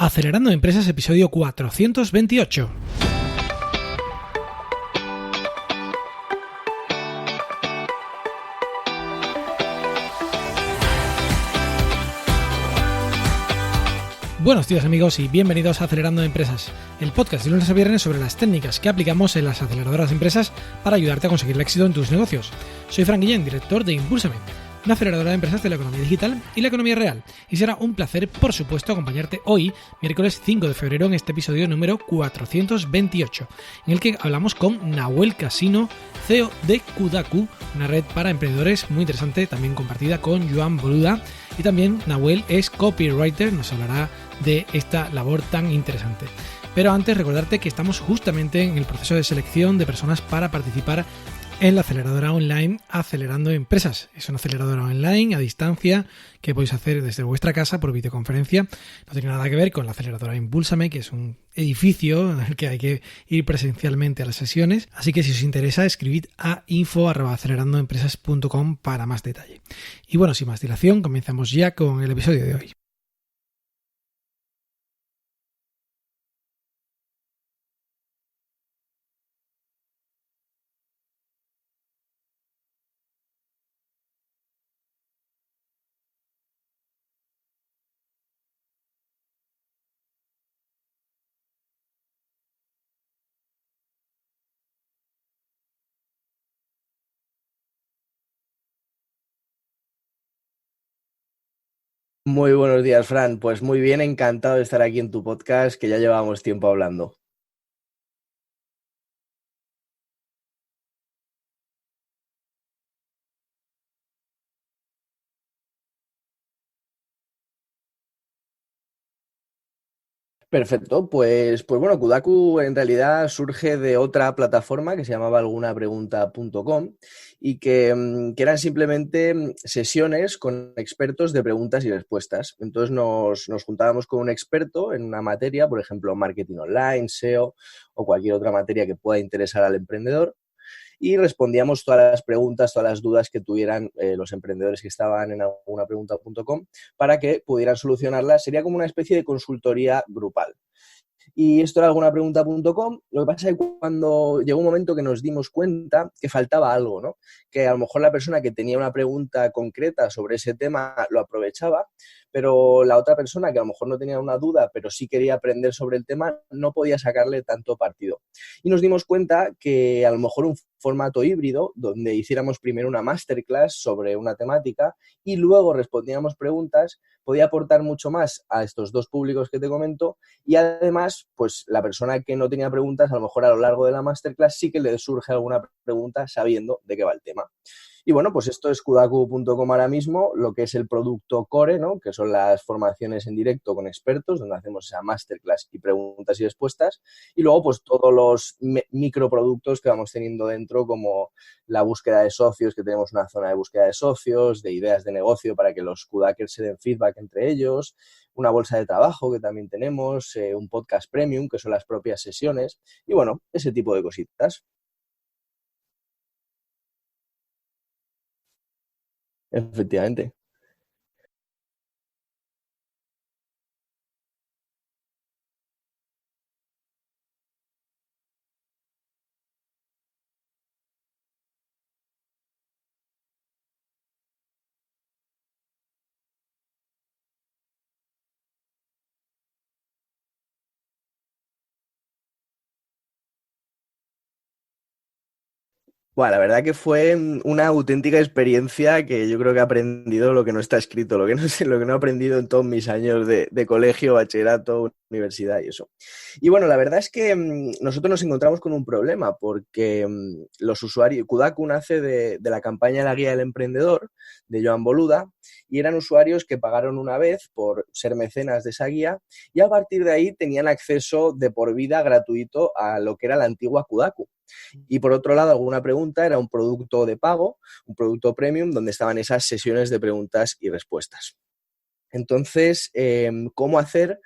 Acelerando Empresas, episodio 428. Buenos días amigos y bienvenidos a Acelerando Empresas, el podcast de lunes a viernes sobre las técnicas que aplicamos en las aceleradoras de empresas para ayudarte a conseguir el éxito en tus negocios. Soy Fran Guillén, director de Impúlsame, una aceleradora de empresas de la economía digital y la economía real, y será un placer, por supuesto, acompañarte hoy, miércoles 5 de febrero, en este episodio número 428, en el que hablamos con Nahuel Casino, CEO de Kudaku, una red para emprendedores muy interesante, también compartida con Joan Boluda, y también Nahuel es copywriter, nos hablará de esta labor tan interesante. Pero antes, recordarte que estamos justamente en el proceso de selección de personas para participar en la aceleradora online Acelerando Empresas. Es una aceleradora online a distancia que podéis hacer desde vuestra casa por videoconferencia. No tiene nada que ver con la aceleradora Impúlsame, que es un edificio en el que hay que ir presencialmente a las sesiones. Así que si os interesa, escribid a info@acelerandoempresas.com para más detalle. Y bueno, sin más dilación, comenzamos ya con el episodio de hoy. Muy buenos días, Fran. Pues muy bien, encantado de estar aquí en tu podcast, que ya llevamos tiempo hablando. Perfecto, pues bueno, Kudaku en realidad surge de otra plataforma que se llamaba algunapregunta.com y que eran simplemente sesiones con expertos de preguntas y respuestas. Entonces nos juntábamos con un experto en una materia, por ejemplo, marketing online, SEO o cualquier otra materia que pueda interesar al emprendedor. Y respondíamos todas las preguntas, todas las dudas que tuvieran los emprendedores que estaban en algunapregunta.com para que pudieran solucionarlas. Sería como una especie de consultoría grupal. Y esto era algunapregunta.com. Lo que pasa es que cuando llegó un momento que nos dimos cuenta que faltaba algo, ¿no? Que a lo mejor la persona que tenía una pregunta concreta sobre ese tema lo aprovechaba, pero la otra persona que a lo mejor no tenía una duda, pero sí quería aprender sobre el tema, no podía sacarle tanto partido. Y nos dimos cuenta que a lo mejor un formato híbrido, donde hiciéramos primero una masterclass sobre una temática y luego respondíamos preguntas, podía aportar mucho más a estos dos públicos que te comento, y además, pues la persona que no tenía preguntas, a lo mejor a lo largo de la masterclass sí que le surge alguna pregunta sabiendo de qué va el tema. Y bueno, pues esto es kudaku.com ahora mismo, lo que es el producto core, ¿no? Que son las formaciones en directo con expertos, donde hacemos esa masterclass y preguntas y respuestas. Y luego, pues todos los microproductos que vamos teniendo dentro, como la búsqueda de socios, que tenemos una zona de búsqueda de socios, de ideas de negocio para que los kudakers se den feedback entre ellos, una bolsa de trabajo que también tenemos, un podcast premium, que son las propias sesiones, y bueno, ese tipo de cositas. Efectivamente. Bueno, la verdad que fue una auténtica experiencia que yo creo que he aprendido lo que no está escrito, lo que no sé, lo que no he aprendido en todos mis años de colegio, bachillerato, universidad y eso. Y bueno, la verdad es que nosotros nos encontramos con un problema porque los usuarios, Kudaku nace de la campaña La Guía del Emprendedor de Joan Boluda, y eran usuarios que pagaron una vez por ser mecenas de esa guía y a partir de ahí tenían acceso de por vida gratuito a lo que era la antigua Kudaku. Y por otro lado, alguna pregunta era un producto de pago, un producto premium, donde estaban esas sesiones de preguntas y respuestas. Entonces, ¿cómo hacer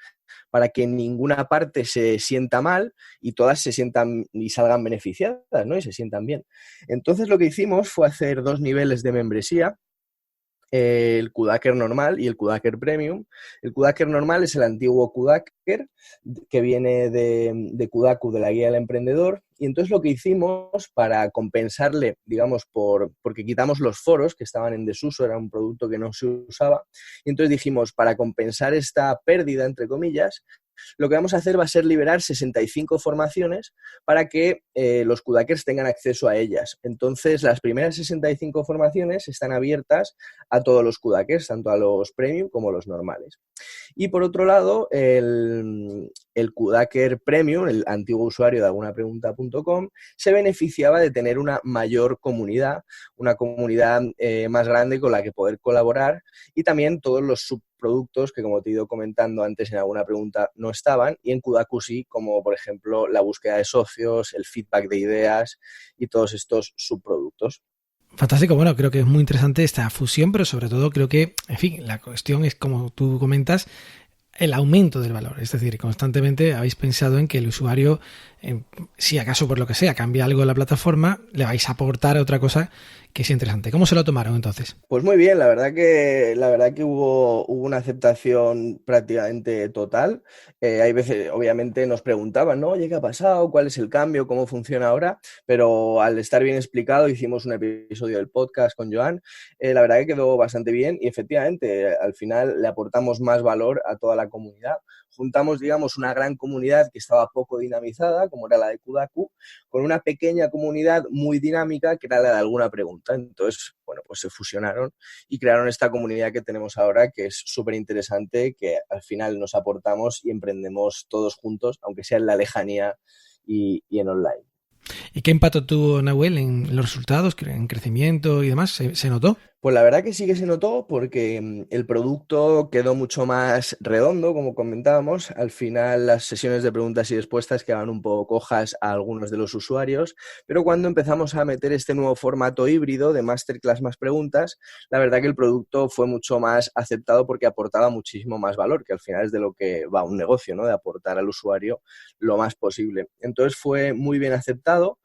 para que ninguna parte se sienta mal y todas se sientan y salgan beneficiadas, ¿no? Y se sientan bien? Entonces, lo que hicimos fue hacer dos niveles de membresía. el Kudaker normal y el Kudaker Premium. El Kudaker normal es el antiguo Kudaker que viene de Kudaku, de la guía del emprendedor. Y entonces lo que hicimos para compensarle, digamos, porque quitamos los foros que estaban en desuso, era un producto que no se usaba, y entonces dijimos, para compensar esta pérdida, entre comillas, lo que vamos a hacer va a ser liberar 65 formaciones para que los Kudakers tengan acceso a ellas. Entonces, las primeras 65 formaciones están abiertas a todos los Kudakers, tanto a los premium como a los normales. Y por otro lado, el Kudaker Premium, el antiguo usuario de algunapregunta.com, se beneficiaba de tener una mayor comunidad, una comunidad más grande con la que poder colaborar, y también todos los subproductos que, como te he ido comentando antes en alguna pregunta, no estaban, y en Kudaku sí, como por ejemplo la búsqueda de socios, el feedback de ideas y todos estos subproductos. Fantástico, bueno, creo que es muy interesante esta fusión, pero sobre todo creo que, en fin, la cuestión es, como tú comentas, el aumento del valor. Es decir, constantemente habéis pensado en que el usuario, si acaso por lo que sea cambia algo en la plataforma, le vais a aportar otra cosa que es interesante. ¿Cómo se lo tomaron entonces? Pues muy bien, la verdad que hubo una aceptación prácticamente total. Hay veces, obviamente, nos preguntaban, ¿no? Oye, ¿qué ha pasado? ¿Cuál es el cambio? ¿Cómo funciona ahora? Pero al estar bien explicado, hicimos un episodio del podcast con Joan. La verdad que quedó bastante bien y efectivamente, al final le aportamos más valor a toda la comunidad. Juntamos, digamos, una gran comunidad que estaba poco dinamizada, como era la de Kudaku, con una pequeña comunidad muy dinámica que era la de alguna pregunta. Entonces, bueno, pues se fusionaron y crearon esta comunidad que tenemos ahora, que es súper interesante, que al final nos aportamos y emprendemos todos juntos, aunque sea en la lejanía y en online. ¿Y qué impacto tuvo Nahuel en los resultados, en crecimiento y demás? ¿Se notó? Pues la verdad que sí que se notó porque el producto quedó mucho más redondo, como comentábamos. Al final las sesiones de preguntas y respuestas quedaban un poco cojas a algunos de los usuarios, pero cuando empezamos a meter este nuevo formato híbrido de masterclass más preguntas, la verdad que el producto fue mucho más aceptado porque aportaba muchísimo más valor, que al final es de lo que va un negocio, ¿no? De aportar al usuario lo más posible. Entonces fue muy bien aceptado.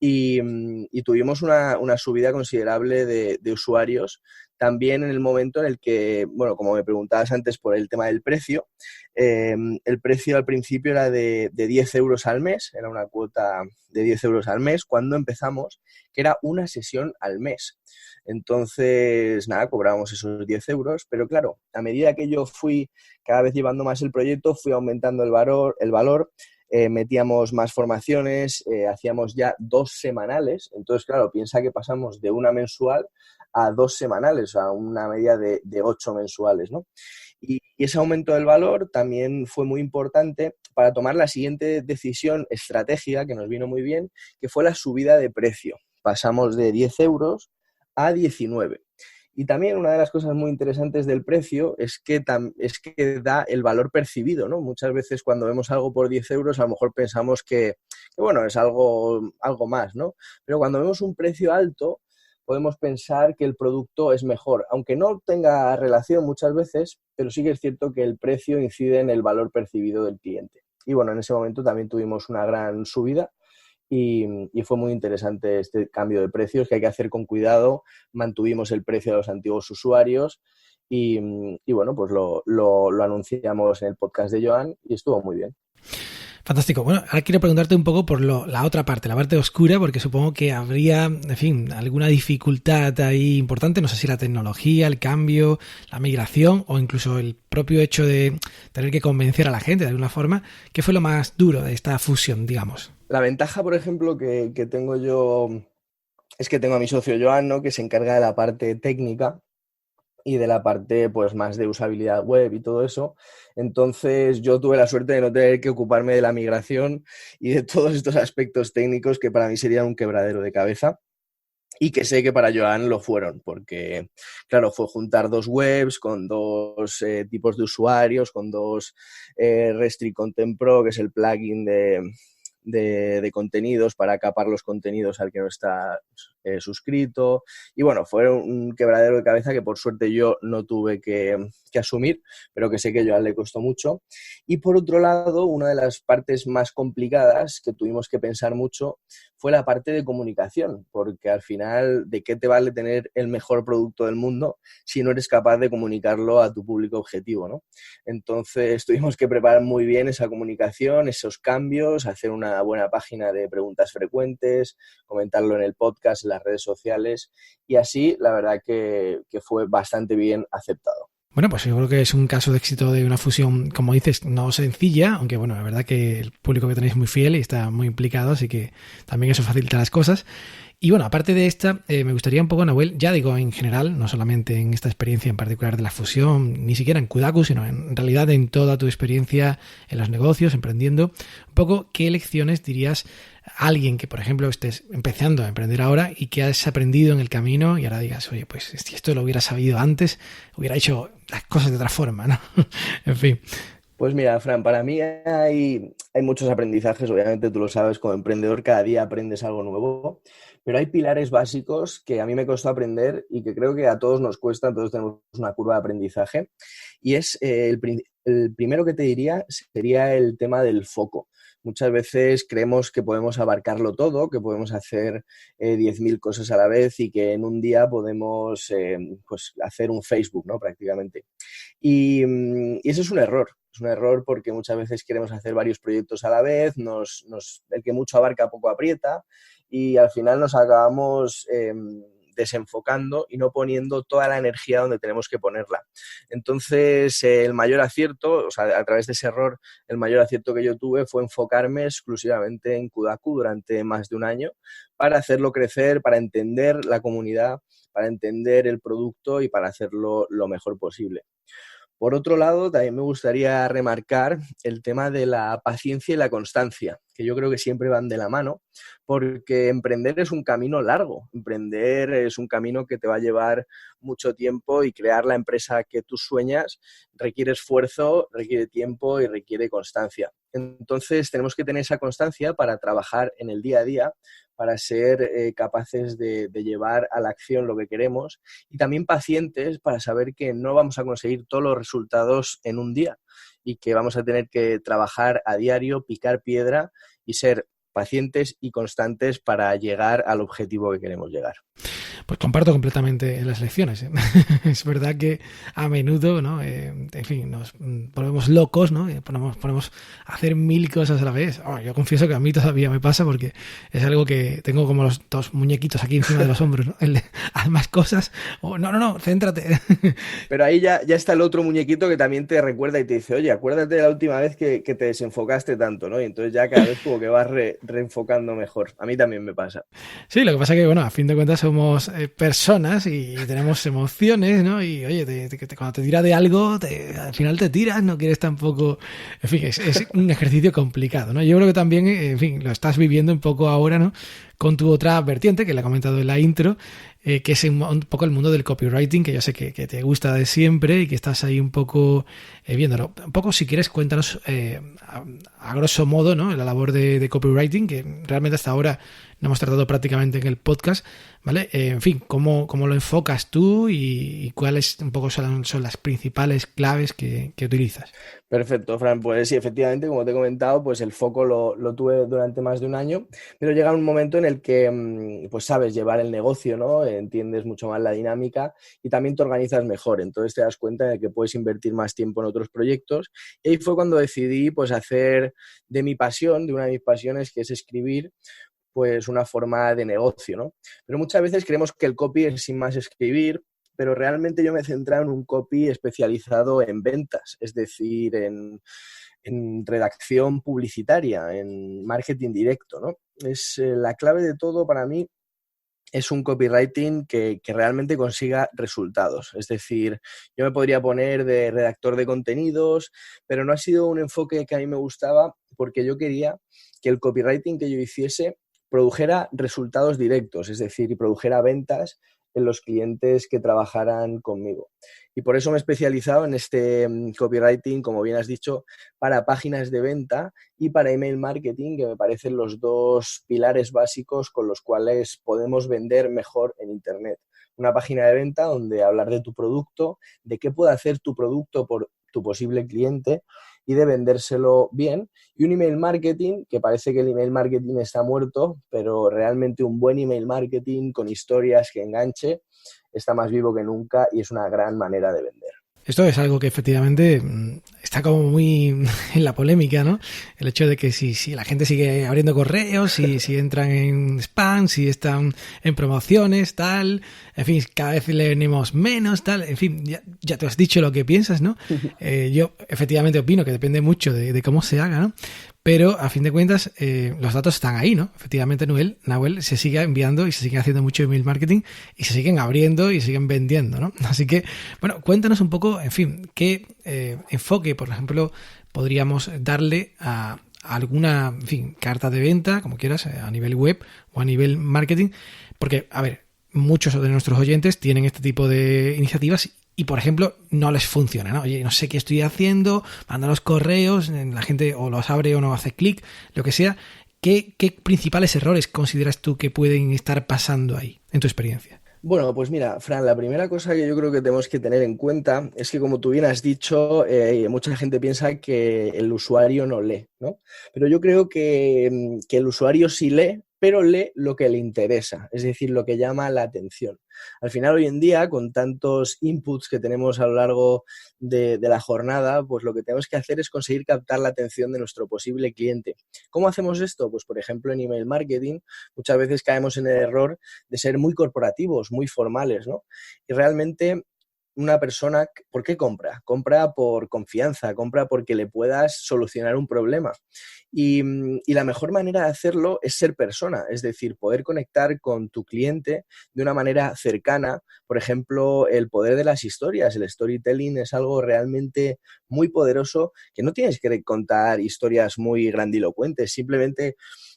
Y tuvimos una subida considerable de usuarios, también en el momento en el que, bueno, como me preguntabas antes por el tema del precio, el precio al principio era de 10 euros al mes, era una cuota de 10 euros al mes cuando empezamos, que era una sesión al mes. Entonces, nada, cobrábamos esos 10 euros, pero claro, a medida que yo fui cada vez llevando más el proyecto, fui aumentando el valor, metíamos más formaciones, hacíamos ya 2 semanales. Entonces, claro, piensa que pasamos de una mensual a 2 semanales, a una media de 8 mensuales, ¿no? Y ese aumento del valor también fue muy importante para tomar la siguiente decisión estratégica, que nos vino muy bien, que fue la subida de precio. Pasamos de 10 euros a 19. Y también una de las cosas muy interesantes del precio es que da el valor percibido, ¿no? Muchas veces cuando vemos algo por 10 euros a lo mejor pensamos que bueno, es algo más, ¿no? Pero cuando vemos un precio alto podemos pensar que el producto es mejor, aunque no tenga relación muchas veces, pero sí que es cierto que el precio incide en el valor percibido del cliente. Y bueno, en ese momento también tuvimos una gran subida y fue muy interesante este cambio de precios que hay que hacer con cuidado. Mantuvimos el precio de los antiguos usuarios y bueno, pues lo anunciamos en el podcast de Joan y estuvo muy bien. Fantástico. Bueno, ahora quiero preguntarte un poco por la otra parte, la parte oscura, porque supongo que habría, en fin, alguna dificultad ahí importante. No sé si la tecnología, el cambio, la migración o incluso el propio hecho de tener que convencer a la gente de alguna forma. ¿Qué fue lo más duro de esta fusión, digamos? La ventaja, por ejemplo, que tengo yo es que tengo a mi socio Joan, ¿no? Que se encarga de la parte técnica y de la parte pues más de usabilidad web y todo eso. Entonces yo tuve la suerte de no tener que ocuparme de la migración y de todos estos aspectos técnicos que para mí serían un quebradero de cabeza y que sé que para Joan lo fueron, porque claro, fue juntar 2 webs con 2 tipos de usuarios, con 2 Restrict Content Pro, que es el plugin de contenidos para capar los contenidos al que no está suscrito. Y bueno, fue un quebradero de cabeza que por suerte yo no tuve que asumir, pero que sé que a Joan le costó mucho. Y por otro lado, una de las partes más complicadas que tuvimos que pensar mucho fue la parte de comunicación, porque al final, ¿de qué te vale tener el mejor producto del mundo si no eres capaz de comunicarlo a tu público objetivo, ¿no? Entonces tuvimos que preparar muy bien esa comunicación, esos cambios, hacer una buena página de preguntas frecuentes, comentarlo en el podcast, en las redes sociales, y así la verdad que fue bastante bien aceptado. Bueno, pues yo creo que es un caso de éxito de una fusión, como dices, no sencilla, aunque bueno, la verdad que el público que tenéis es muy fiel y está muy implicado, así que también eso facilita las cosas. Y bueno, aparte de esta, me gustaría un poco, Nahuel, ya digo en general, no solamente en esta experiencia en particular de la fusión, ni siquiera en Kudaku, sino en realidad en toda tu experiencia en los negocios, emprendiendo, un poco qué lecciones dirías a alguien que, por ejemplo, estés empezando a emprender ahora y que has aprendido en el camino y ahora digas, oye, pues si esto lo hubiera sabido antes, hubiera hecho las cosas de otra forma, ¿no? En fin. Pues mira, Fran, para mí hay muchos aprendizajes, obviamente tú lo sabes, como emprendedor cada día aprendes algo nuevo, pero hay pilares básicos que a mí me costó aprender y que creo que a todos nos cuesta, todos tenemos una curva de aprendizaje, y es el primero que te diría sería el tema del foco. Muchas veces creemos que podemos abarcarlo todo, que podemos hacer 10.000 cosas a la vez y que en un día podemos pues hacer un Facebook, ¿no? Prácticamente. Y eso es un error. Es un error porque muchas veces queremos hacer varios proyectos a la vez, el que mucho abarca poco aprieta y al final nos acabamos desenfocando y no poniendo toda la energía donde tenemos que ponerla. Entonces, el mayor acierto, o sea, a través de ese error, el mayor acierto que yo tuve fue enfocarme exclusivamente en Kudaku durante más de un año para hacerlo crecer, para entender la comunidad, para entender el producto y para hacerlo lo mejor posible. Por otro lado, también me gustaría remarcar el tema de la paciencia y la constancia, que yo creo que siempre van de la mano, porque emprender es un camino largo, emprender es un camino que te va a llevar mucho tiempo y crear la empresa que tú sueñas requiere esfuerzo, requiere tiempo y requiere constancia. Entonces, tenemos que tener esa constancia para trabajar en el día a día, para ser capaces de llevar a la acción lo que queremos y también pacientes para saber que no vamos a conseguir todos los resultados en un día y que vamos a tener que trabajar a diario, picar piedra y ser pacientes y constantes para llegar al objetivo que queremos llegar. Pues comparto completamente las lecciones, ¿eh? Es verdad que a menudo, ¿no? En fin, nos volvemos locos, ¿no? Ponemos a hacer 1000 cosas a la vez. Yo confieso que a mí todavía me pasa porque es algo que tengo como los dos muñequitos aquí encima de los hombros, ¿no? Haz más cosas. No, céntrate. Pero ahí ya está el otro muñequito que también te recuerda y te dice, oye, acuérdate de la última vez que te desenfocaste tanto, ¿no? Y entonces ya cada vez como que vas reenfocando mejor. A mí también me pasa. Sí, lo que pasa es que, bueno, a fin de cuentas somos personas y tenemos emociones, ¿no? Y oye, cuando te tira de algo, al final te tiras, no quieres tampoco... En fin, es un ejercicio complicado, ¿no? Yo creo que también, en fin, lo estás viviendo un poco ahora, ¿no? Con tu otra vertiente, que le he comentado en la intro, que es un poco el mundo del copywriting, que yo sé que te gusta de siempre y que estás ahí un poco viéndolo. Un poco, si quieres, cuéntanos a grosso modo, ¿no? La labor de copywriting, que realmente hasta ahora no hemos tratado prácticamente en el podcast, ¿vale? En fin, ¿cómo lo enfocas tú y cuáles un poco son las principales claves que utilizas? Perfecto, Fran. Pues sí, efectivamente, como te he comentado, pues el foco lo tuve durante más de un año, pero llega un momento en el que pues sabes llevar el negocio, ¿no? Entiendes mucho más la dinámica y también te organizas mejor. Entonces te das cuenta de que puedes invertir más tiempo en otros proyectos. Y ahí fue cuando decidí pues hacer de mi pasión, de una de mis pasiones, que es escribir, pues una forma de negocio, ¿no? Pero muchas veces creemos que el copy es sin más escribir, pero realmente yo me he centrado en un copy especializado en ventas, es decir, en redacción publicitaria, en marketing directo, ¿no? Es la clave de todo para mí. Es un copywriting que realmente consiga resultados. Es decir, yo me podría poner de redactor de contenidos, pero no ha sido un enfoque que a mí me gustaba porque yo quería que el copywriting que yo hiciese produjera resultados directos, es decir, y produjera ventas en los clientes que trabajaran conmigo. Y por eso me he especializado en este copywriting, como bien has dicho, para páginas de venta y para email marketing, que me parecen los dos pilares básicos con los cuales podemos vender mejor en Internet. Una página de venta donde hablar de tu producto, de qué puede hacer tu producto por tu posible cliente y de vendérselo bien. Y un email marketing, que parece que el email marketing está muerto, pero realmente un buen email marketing con historias que enganche está más vivo que nunca y es una gran manera de vender. Esto es algo que efectivamente está como muy en la polémica, ¿no? El hecho de que si la gente sigue abriendo correos, si entran en spam, si están en promociones, tal, en fin, cada vez le venimos menos, tal, en fin, ya te has dicho lo que piensas, ¿no? Yo efectivamente opino que depende mucho de cómo se haga, ¿no? Pero a fin de cuentas los datos están ahí, ¿no? Efectivamente Nahuel se sigue enviando y se sigue haciendo mucho email marketing y se siguen abriendo y siguen vendiendo, ¿no? Así que, bueno, cuéntanos un poco, en fin, qué enfoque, por ejemplo, podríamos darle a alguna, en fin, carta de venta, como quieras, a nivel web o a nivel marketing, porque, a ver, muchos de nuestros oyentes tienen este tipo de iniciativas y, por ejemplo, no les funciona, ¿no? Oye, no sé qué estoy haciendo, manda los correos, la gente o los abre o no hace clic, lo que sea. ¿Qué principales errores consideras tú que pueden estar pasando ahí, en tu experiencia? Bueno, pues mira, Fran, la primera cosa que yo creo que tenemos que tener en cuenta es que, como tú bien has dicho, mucha gente piensa que el usuario no lee, ¿no? Pero yo creo que el usuario sí lee, pero lee lo que le interesa, es decir, lo que llama la atención. Al final, hoy en día, con tantos inputs que tenemos a lo largo de la jornada, pues lo que tenemos que hacer es conseguir captar la atención de nuestro posible cliente. ¿Cómo hacemos esto? Pues, por ejemplo, en email marketing, muchas veces caemos en el error de ser muy corporativos, muy formales, ¿no? Y realmente una persona, ¿por qué compra? Compra por confianza, compra porque le puedas solucionar un problema. Y la mejor manera de hacerlo es ser persona, es decir, poder conectar con tu cliente de una manera cercana. Por ejemplo, el poder de las historias, el storytelling es algo realmente muy poderoso, que no tienes que contar historias muy grandilocuentes, simplemente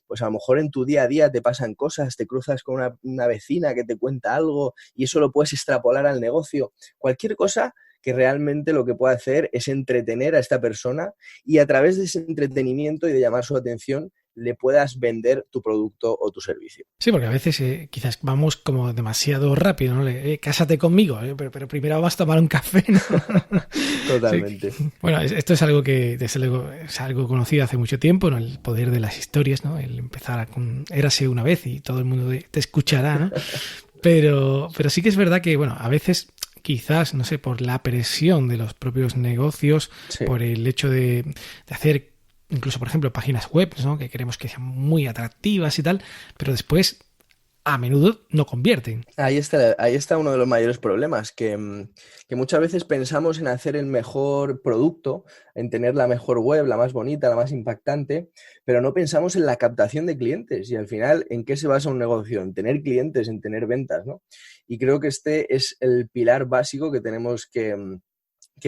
pues a lo mejor en tu día a día te pasan cosas, te cruzas con una vecina que te cuenta algo y eso lo puedes extrapolar al negocio. Cualquier cosa que realmente lo que puede hacer es entretener a esta persona y a través de ese entretenimiento y de llamar su atención le puedas vender tu producto o tu servicio. Sí, porque a veces quizás vamos como demasiado rápido, ¿no? Cásate conmigo, pero primero vamos a tomar un café, ¿no? Totalmente. Sí. Bueno, esto es algo que desde luego es algo conocido hace mucho tiempo, ¿no? El poder de las historias, ¿no? El empezar con érase una vez y todo el mundo te escuchará, ¿no? Pero sí que es verdad que, bueno, a veces quizás, no sé, por la presión de los propios negocios, Sí. por el hecho de hacer incluso, por ejemplo, páginas web, ¿no? Que queremos que sean muy atractivas y tal, pero después a menudo no convierten. Ahí está uno de los mayores problemas, que muchas veces pensamos en hacer el mejor producto, en tener la mejor web, la más bonita, la más impactante, pero no pensamos en la captación de clientes y al final, ¿en qué se basa un negocio? En tener clientes, en tener ventas, ¿no? Y creo que este es el pilar básico que tenemos que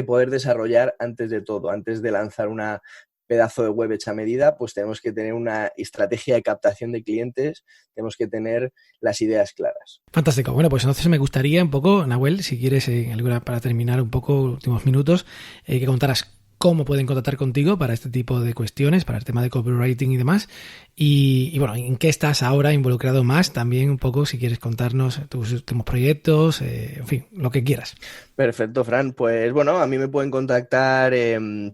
poder desarrollar antes de todo, antes de lanzar una pedazo de web hecha a medida, pues tenemos que tener una estrategia de captación de clientes, tenemos que tener las ideas claras. Fantástico. Bueno, pues entonces me gustaría un poco, Nahuel, si quieres, para terminar un poco, últimos minutos, que contaras cómo pueden contactar contigo para este tipo de cuestiones, para el tema de copywriting y demás. Y bueno, ¿en qué estás ahora involucrado más? También un poco, si quieres contarnos tus últimos proyectos, en fin, lo que quieras. Perfecto, Fran. Pues bueno, a mí me pueden contactar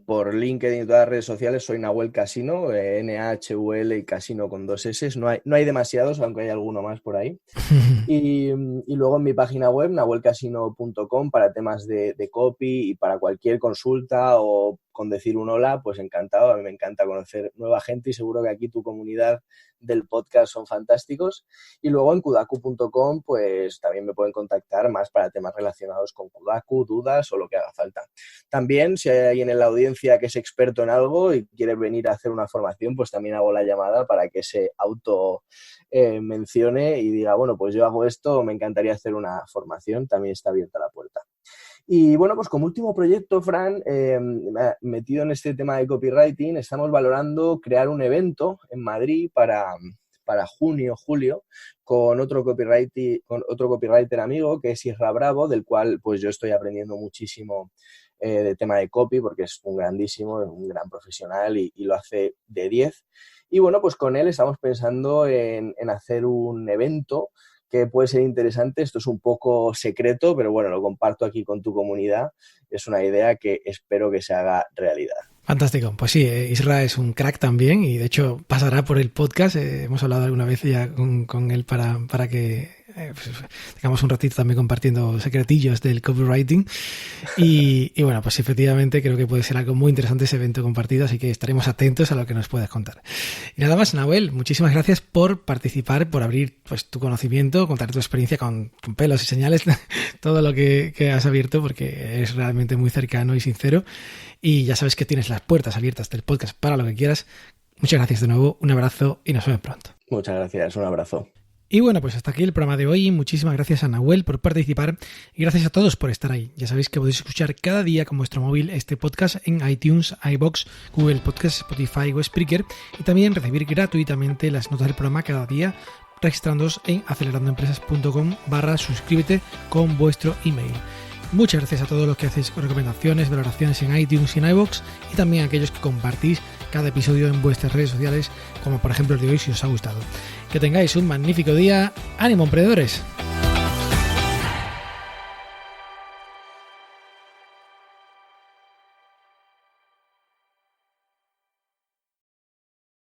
por LinkedIn y todas las redes sociales. Soy Nahuel Casino, N-A-H-U-L y Casino con 2 S. No hay demasiados, aunque hay alguno más por ahí. Y luego en mi página web, nahuelcasino.com, para temas de copy y para cualquier consulta o con decir un hola, pues encantado. A mí me encanta conocer nueva gente y seguro que aquí tu comunidad del podcast son fantásticos. Y luego en kudaku.com, pues también me pueden contactar más para temas relacionados con Kudaku, dudas o lo que haga falta. También, si hay alguien en la audiencia que es experto en algo y quiere venir a hacer una formación, pues también hago la llamada para que se auto mencione y diga, bueno, pues yo hago esto, me encantaría hacer una formación, también está abierta la puerta. Y bueno, pues como último proyecto, Fran, metido en este tema de copywriting, estamos valorando crear un evento en Madrid para junio, julio, con otro copywriter amigo que es Isra Bravo, del cual pues yo estoy aprendiendo muchísimo de tema de copy, porque es un gran profesional y lo hace de 10. Y bueno, pues con él estamos pensando en hacer un evento que puede ser interesante. Esto es un poco secreto, pero bueno, lo comparto aquí con tu comunidad. Es una idea que espero que se haga realidad. Fantástico. Pues sí, Isra es un crack también y de hecho pasará por el podcast. Hemos hablado alguna vez ya con él para que pues, tengamos un ratito también compartiendo secretillos del copywriting. Y bueno, pues efectivamente creo que puede ser algo muy interesante ese evento compartido, así que estaremos atentos a lo que nos puedas contar. Y nada más, Nahuel, muchísimas gracias por participar, por abrir pues tu conocimiento, contar tu experiencia con pelos y señales, todo lo que has abierto, porque es realmente muy cercano y sincero. Y ya sabes que tienes las puertas abiertas del podcast para lo que quieras. Muchas gracias de nuevo, un abrazo y nos vemos pronto. Muchas gracias, un abrazo. Y bueno, pues hasta aquí el programa de hoy. Muchísimas gracias a Nahuel por participar y gracias a todos por estar ahí. Ya sabéis que podéis escuchar cada día con vuestro móvil este podcast en iTunes, iVoox, Google Podcast, Spotify o Spreaker y también recibir gratuitamente las notas del programa cada día registrándoos en acelerandoempresas.com/suscríbete con vuestro email. Muchas gracias a todos los que hacéis recomendaciones, valoraciones en iTunes y en iVoox y también a aquellos que compartís cada episodio en vuestras redes sociales, como por ejemplo el de hoy si os ha gustado. Que tengáis un magnífico día. ¡Ánimo, emprendedores!